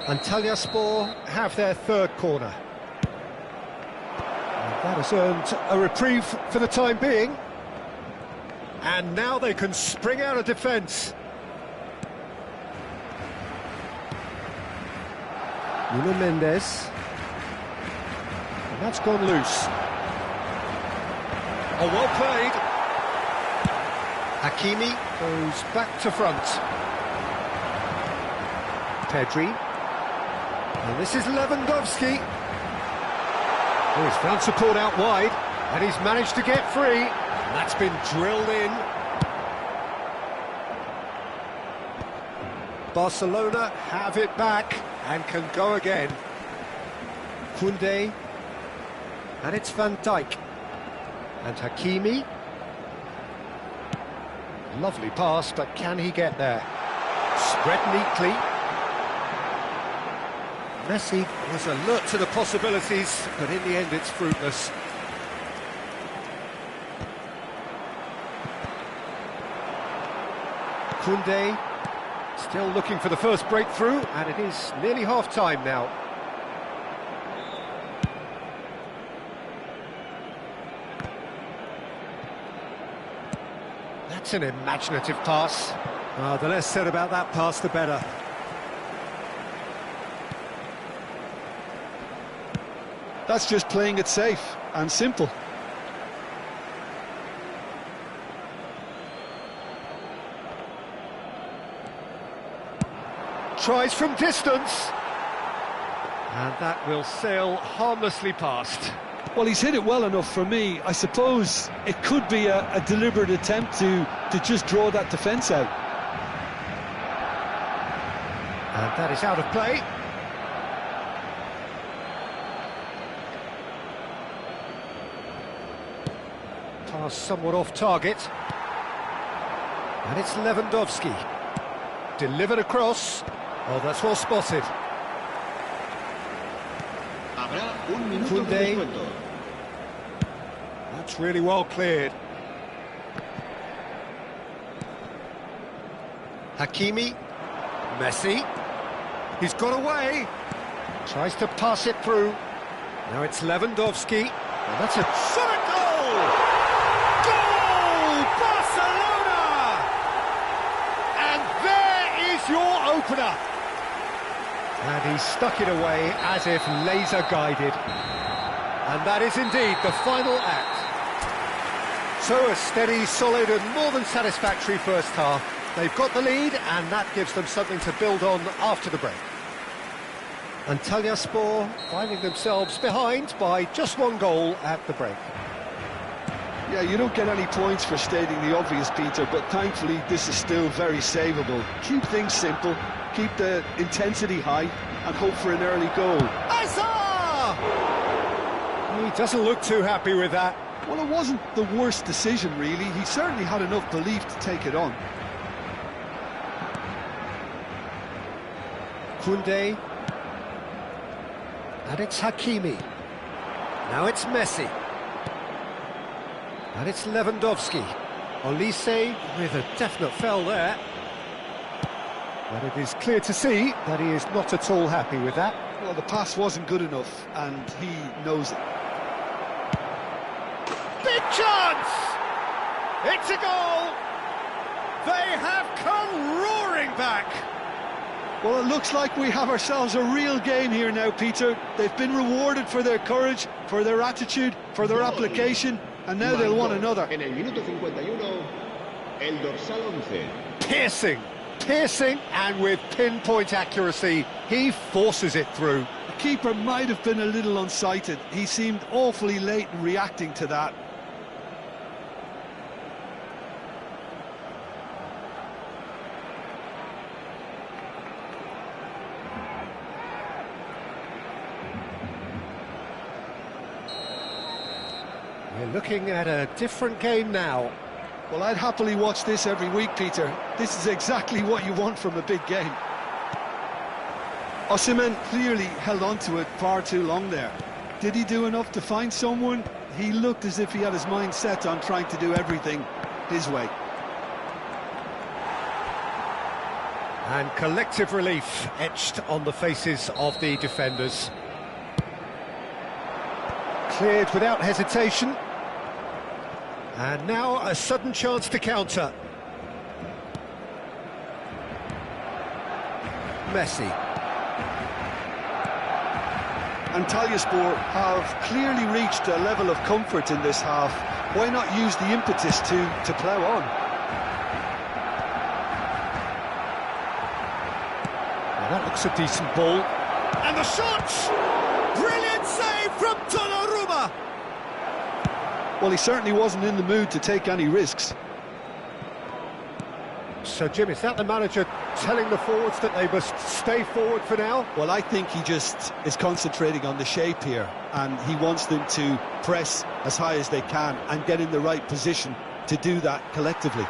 Antalyaspor have their third corner. And that has earned a reprieve for the time being. And now they can spring out of defence. Nuno Mendes. And that's gone loose. Oh, well played. Hakimi goes back to front. Pedri. And this is Lewandowski. Oh, he's found support out wide, and he's managed to get free. And that's been drilled in. Barcelona have it back and can go again. Koundé. And it's Van Dijk. And Hakimi. Lovely pass, but can he get there? Spread neatly. Messi was alert to the possibilities, but in the end it's fruitless. Koundé, still looking for the first breakthrough, and it is nearly half-time now. That's an imaginative pass. The less said about that pass, the better. That's just playing it safe and simple. Tries from distance. And that will sail harmlessly past. Well, he's hit it well enough for me. I suppose it could be a deliberate attempt to just draw that defence out. And that is out of play. Pass somewhat off target. And it's Lewandowski. Delivered across. Oh, that's well spotted. Habrá un minuto de Koundé. descuento. That's really well cleared. Hakimi. Messi. He's got away. Tries to pass it through. Now it's Lewandowski. And that's a shot at goal! Goal! Barcelona! And there is your opener. And he stuck it away as if laser guided. And that is indeed the final act. So a steady, solid and more than satisfactory first half. They've got the lead and that gives them something to build on after the break. Antalyaspor finding themselves behind by just one goal at the break. Yeah, you don't get any points for stating the obvious, Peter, but thankfully this is still very savable. Keep things simple, keep the intensity high and hope for an early goal. Azar! He doesn't look too happy with that. Well, it wasn't the worst decision, really. He certainly had enough belief to take it on. Koundé. And it's Hakimi. Now it's Messi. And it's Lewandowski. Olise with a definite foul there. But it is clear to see that he is not at all happy with that. Well, the pass wasn't good enough, and he knows it. Big chance! It's a goal! They have come roaring back! Well, it looks like we have ourselves a real game here now, Peter. They've been rewarded for their courage, for their attitude, for their application, and now they'll want another. En el minuto 51, el dorsal 11. Piercing, and with pinpoint accuracy, he forces it through. The keeper might have been a little unsighted. He seemed awfully late in reacting to that. We're looking at a different game now. Well, I'd happily watch this every week, Peter. This is exactly what you want from a big game. Osimhen clearly held on to it far too long there. Did he do enough to find someone? He looked as if he had his mind set on trying to do everything his way. And collective relief etched on the faces of the defenders. Cleared without hesitation. And now a sudden chance to counter. Messi. Antalyaspor have clearly reached a level of comfort in this half. Why not use the impetus to plough on? Now that looks a decent ball. And the shot! Brilliant save from Donnarumma! Well, he certainly wasn't in the mood to take any risks. So, Jim, is that the manager telling the forwards that they must stay forward for now? Well, I think he just is concentrating on the shape here, and he wants them to press as high as they can and get in the right position to do that collectively.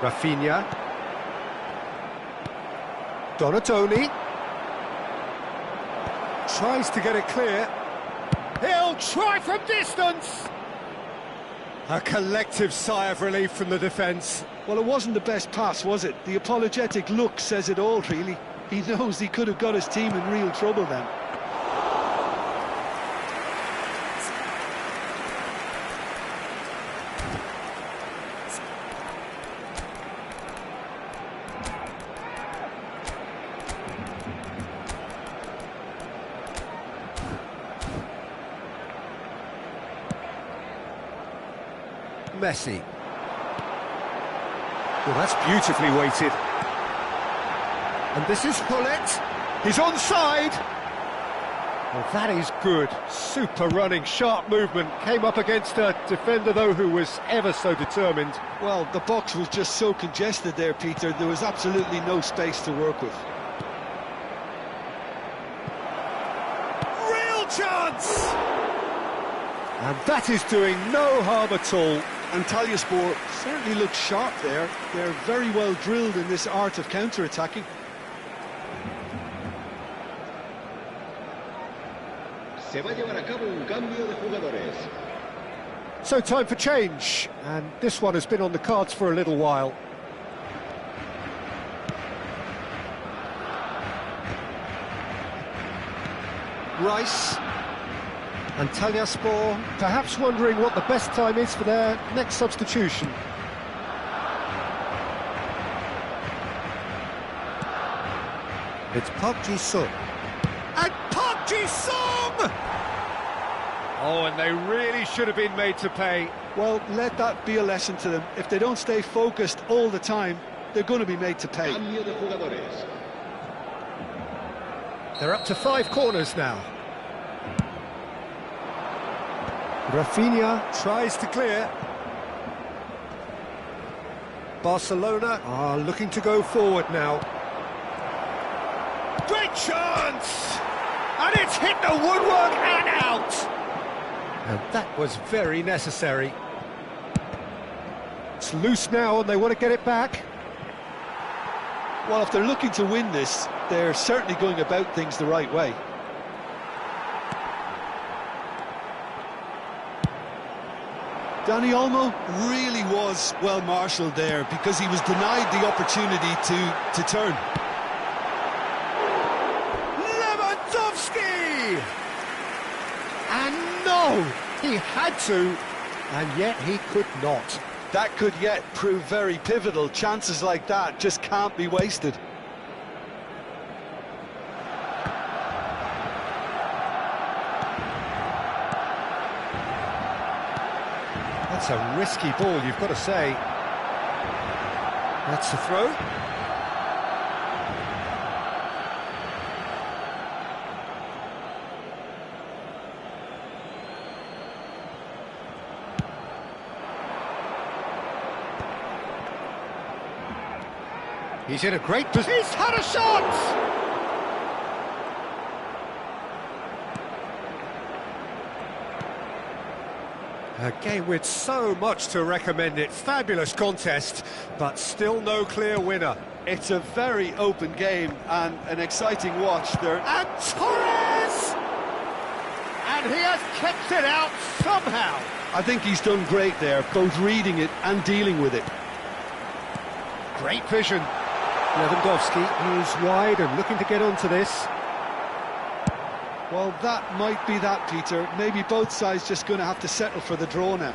Rafinha. Donatoni. Tries to get it clear. He'll try from distance! A collective sigh of relief from the defence. Well, it wasn't the best pass, was it? The apologetic look says it all, really. He knows he could have got his team in real trouble then. Messi. Well, that's beautifully weighted. And this is Hullet. He's onside. Well, that is good. Super running, sharp movement. Came up against a defender, though, who was ever so determined. Well, the box was just so congested there, Peter. There was absolutely no space to work with. Real chance! And that is doing no harm at all. Antalyaspor certainly looked sharp there. They're very well drilled in this art of counter-attacking. Se va a llevar a cabo un cambio de jugadores. So time for change, and this one has been on the cards for a little while. Rice. Antalyaspor, perhaps wondering what the best time is for their next substitution. It's Park Ji-sung. And Park Ji-sung! Oh, and they really should have been made to pay. Well, let that be a lesson to them. If they don't stay focused all the time, they're going to be made to pay. Cambio de jugadores. They're up to 5 corners now. Rafinha tries to clear. Barcelona are looking to go forward now. Great chance! And it's hit the woodwork and out! And that was very necessary. It's loose now and they want to get it back. Well, if they're looking to win this, they're certainly going about things the right way. Dani Olmo really was well marshalled there because he was denied the opportunity to turn. Lewandowski! And no, he had to, and yet he could not. That could yet prove very pivotal. Chances like that just can't be wasted. That's a risky ball, you've got to say. That's the throw. He's in a great position. He's had a shot! A game with so much to recommend it. Fabulous contest, but still no clear winner. It's a very open game and an exciting watch there. And Torres! And he has kept it out somehow. I think he's done great there, both reading it and dealing with it. Great vision. Lewandowski is wide and looking to get onto this. Well, that might be that, Peter. Maybe both sides just going to have to settle for the draw now.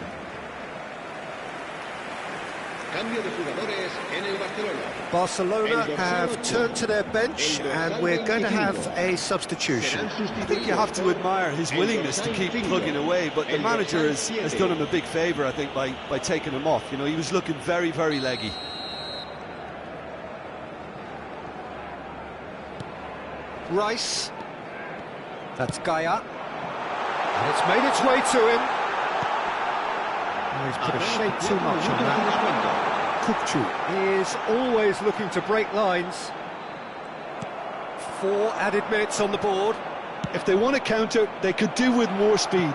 Cambio de jugadores en el Barcelona. Barcelona have turned to their bench and we're going to have a substitution. I think you have to admire his willingness to keep plugging away, but the manager has done him a big favour, I think, by taking him off. You know, he was looking very, very leggy. Rice. That's Gaia. And it's made its way to him. He's put a shade too much on that. Kukcu is always looking to break lines. 4 added minutes on the board. If they want to counter, they could do with more speed.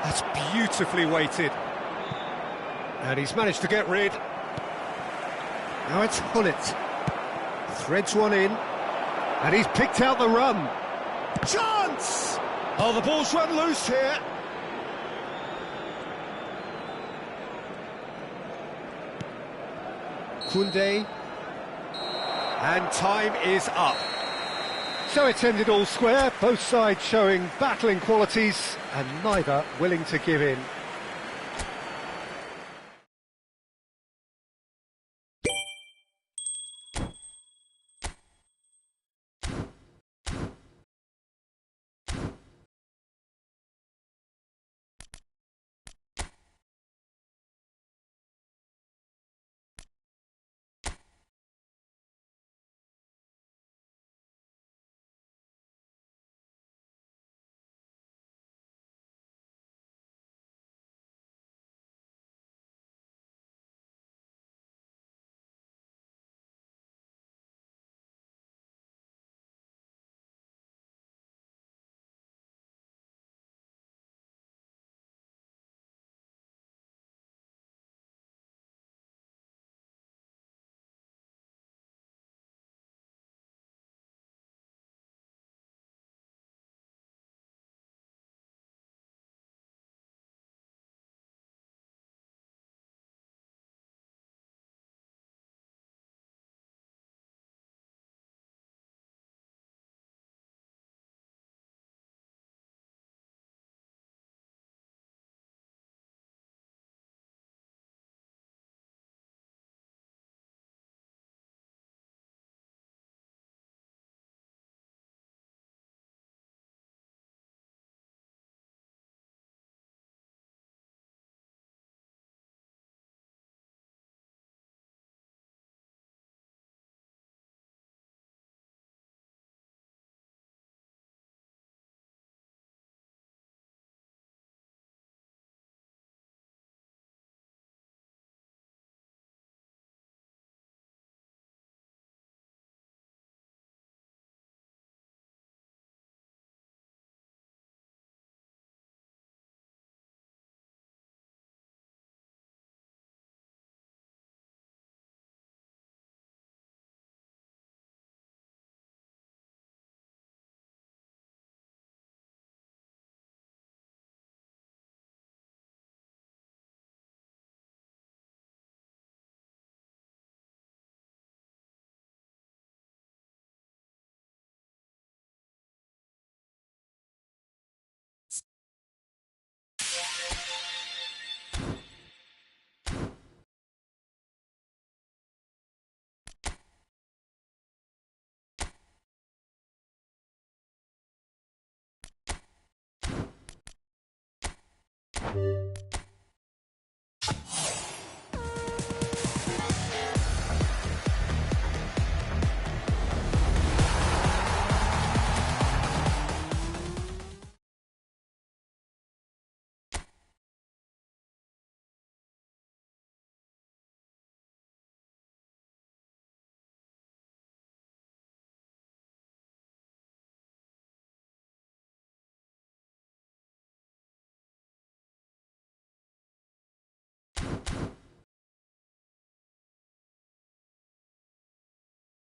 That's beautifully weighted. And he's managed to get rid. Now it's Hullet. Threads one in. And he's picked out the run. Chance! Oh, the ball's run loose here. Koundé. And time is up. So it's ended all square, both sides showing battling qualities and neither willing to give in.